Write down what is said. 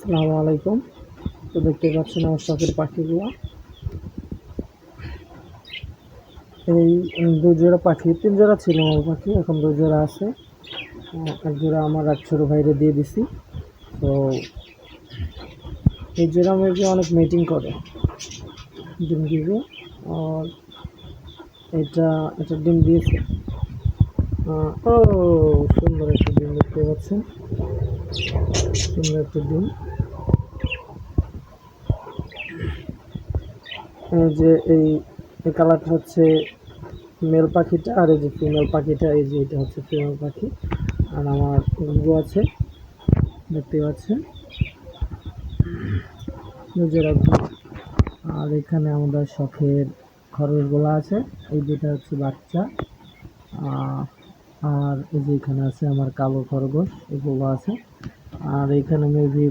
আসসালামু আলাইকুম। তো দেখতে পাচ্ছেন আমার শখের পাখিগুলো। এই ২ জোড়া পাখি, ৩ জোড়া ছিল আমার পাখি, এখন ২ জোড়া আছে। এক জোড়া আমার এক ছোটো ভাইরে দিয়ে দিছি। তো এই জোড়া মেবি অনেক মিটিং করে, ডিম দিবে। আর এটা ডিম দিয়েছে। ও, সুন্দর একটা ডিম দেখতে পাচ্ছেন, সুন্দর একটা ডিম। এই যে এই কালারটা হচ্ছে মেল পাখিটা, আর এই যে ফিমেল পাখিটা, এই যে এটা হচ্ছে ফিমেল পাখি। আর আমার ঘুঘু আছে, দেখতে পাচ্ছেন, নিজেরা ঘুঘু। আর এখানে আমাদের শখের খরগোশগুলো আছে, এই দুটা হচ্ছে বাচ্চা। আর এই যে এখানে আছে আমার কালো খরগোশ, এগুলো আছে। আর এখানে মেবি